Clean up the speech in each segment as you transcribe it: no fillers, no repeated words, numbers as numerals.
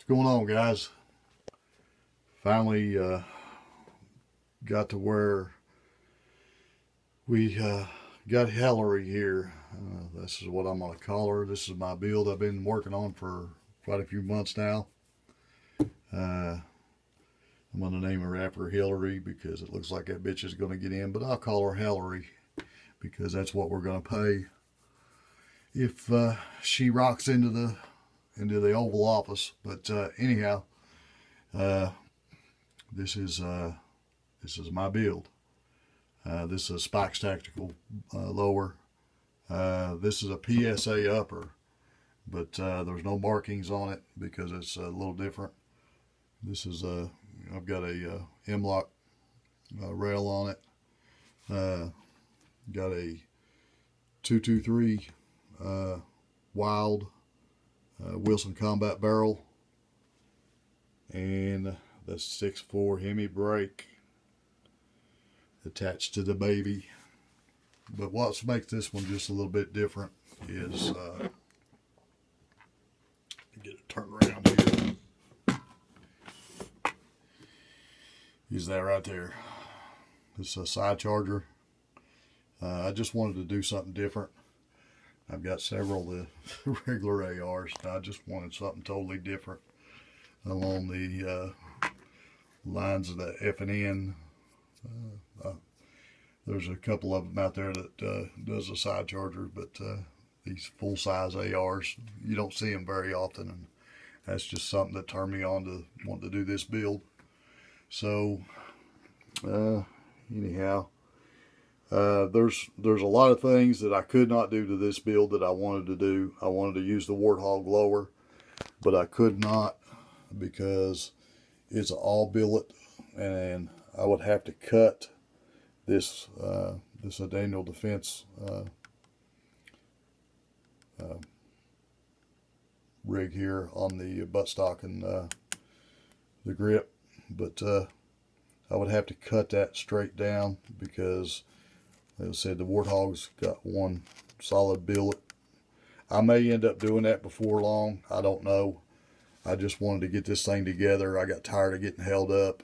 What's going on, guys? Finally got to where we got Hellary here. This is what I'm going to call her. This is my build I've been working on for quite a few months now. I'm going to name her after Hillary because it looks like that bitch is going to get in, but I'll call her Hellary because that's what we're going to pay if she rocks into the Oval Office. But anyhow, this is my build. This is a Spikes Tactical lower. This is a PSA upper, but there's no markings on it because it's a little different. This is I've got a M-lock rail on it. Got a 223 Wild Wilson Combat barrel and the 6.4 Hemi brake attached to the baby. But what makes this one just a little bit different is get it turned around here. Is that right there? This is a side charger. I just wanted to do something different. I've got several of the regular ARs. I just wanted something totally different along the lines of the F and N. There's a couple of them out there that does a side charger, but these full-size ARs, you don't see them very often, and that's just something that turned me on to want to do this build. So anyhow, there's a lot of things that I could not do to this build that I wanted to do. I wanted to use the Warthog lower, but I could not because it's all billet, and I would have to cut this this Daniel Defense rig here on the buttstock and the grip, but I would have to cut that straight down because, as I said, the Warthog's got one solid billet. I may end up doing that before long. I don't know. I just wanted to get this thing together. I got tired of getting held up.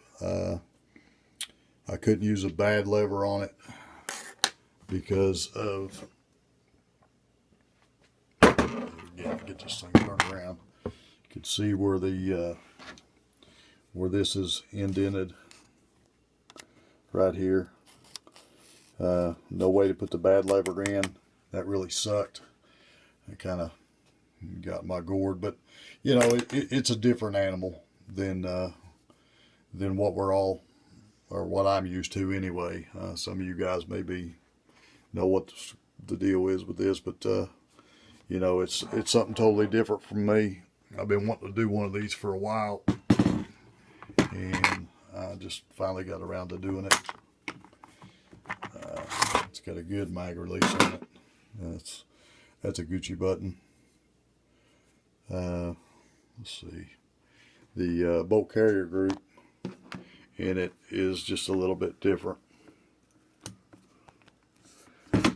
I couldn't use a bad lever on it because of, get this thing turned around. You can see where the where this is indented right here. No way to put the bad lever in. That really sucked. I kind of got my gourd, but you know, it's a different animal than what we're all, or what I'm used to anyway. Some of you guys maybe know what the deal is with this, but you know, it's something totally different from me. I've been wanting to do one of these for a while, and I just finally got around to doing it. It's got a good mag release on it. That's a Gucci button. Let's see. The bolt carrier group in it is just a little bit different. This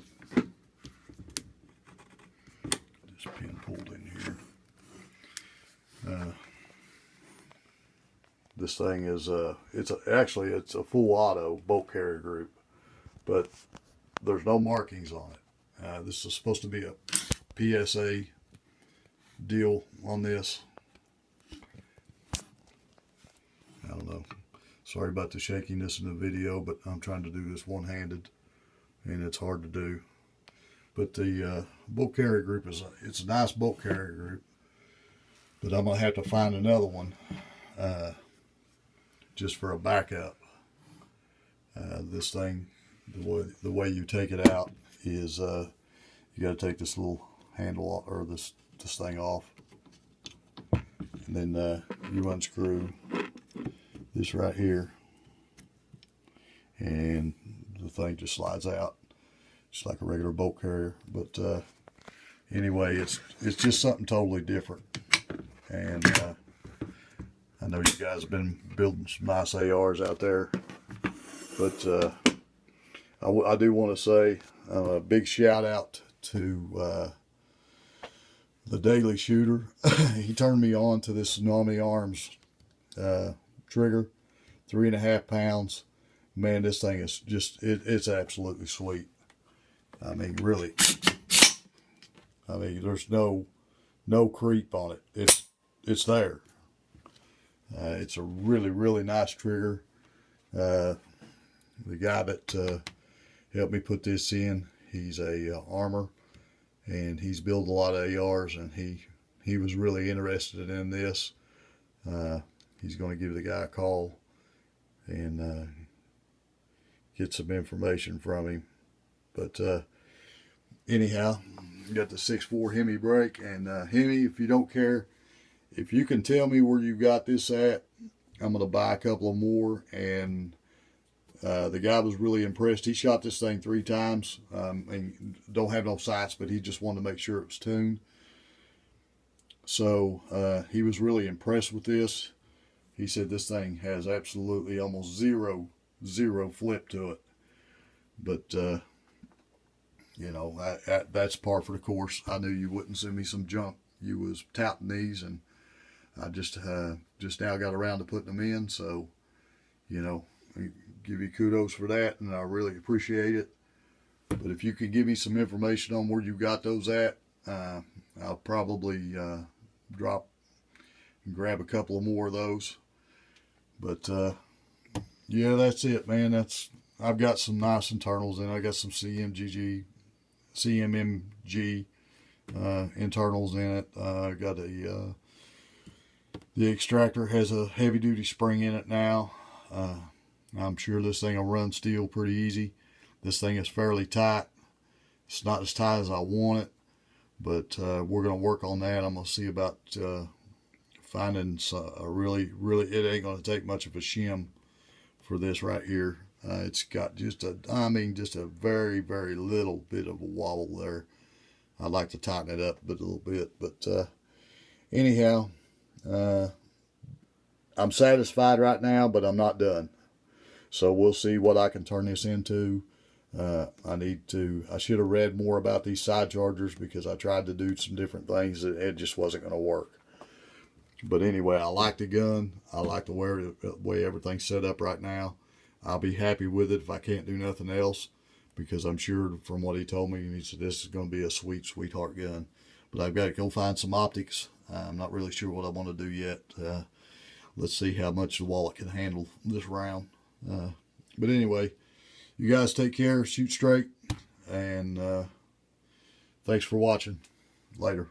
pin pulled in here. This thing is actually it's a full auto bolt carrier group, but there's no markings on it. This is supposed to be a PSA deal on this. I don't know. Sorry about the shakiness in the video, but I'm trying to do this one-handed, and it's hard to do. But the bolt carrier group it's a nice bolt carrier group, but I'm gonna have to find another one just for a backup. This thing, the way you take it out is you got to take this little handle off, or this thing off, and then you unscrew this right here, and the thing just slides out just like a regular bolt carrier. But anyway, it's just something totally different, and I know you guys have been building some nice ARs out there, but I do want to say a big shout out to the daily shooter. He turned me on to this Tsunami Arms trigger, 3.5 pounds. Man, this thing is just, it's absolutely sweet. I mean, really. I mean, there's no creep on it. It's there. It's a really nice trigger. The guy that helped me put this in, he's a armor, and he's built a lot of ARs, and he was really interested in this. He's going to give the guy a call and get some information from him. But anyhow, got the 6.4 Hemi brake, and Hemi, if you don't care, if you can tell me where you got this at, I'm going to buy a couple of more. And the guy was really impressed. He shot this thing 3 times, and don't have no sights, but he just wanted to make sure it was tuned. So he was really impressed with this. He said this thing has absolutely almost zero flip to it. But you know, that's par for the course. I knew you wouldn't send me some junk. You was touting these, and I just now got around to putting them in. So, you know, I give you kudos for that, and I really appreciate it. But if you could give me some information on where you got those at, I'll probably drop and grab a couple of more of those. But yeah, that's it, man. I've got some nice internals, and I got some CMMG internals in it. I got the extractor has a heavy duty spring in it now. I'm sure this thing will run steel pretty easy. This thing is fairly tight. It's not as tight as I want it, but we're going to work on that. I'm going to see about finding a really, it ain't going to take much of a shim for this right here. It's got just a very little bit of a wobble there. I'd like to tighten it up a little bit, but anyhow, I'm satisfied right now, but I'm not done. So we'll see what I can turn this into. I should have read more about these side chargers, because I tried to do some different things that it just wasn't going to work. But anyway, I like the gun. I like the way everything's set up right now. I'll be happy with it if I can't do nothing else, because I'm sure from what he told me, he said this is going to be a sweetheart gun. But I've got to go find some optics. I'm not really sure what I want to do yet. Let's see how much the wallet can handle this round. But anyway, you guys take care, shoot straight, and thanks for watching. Later.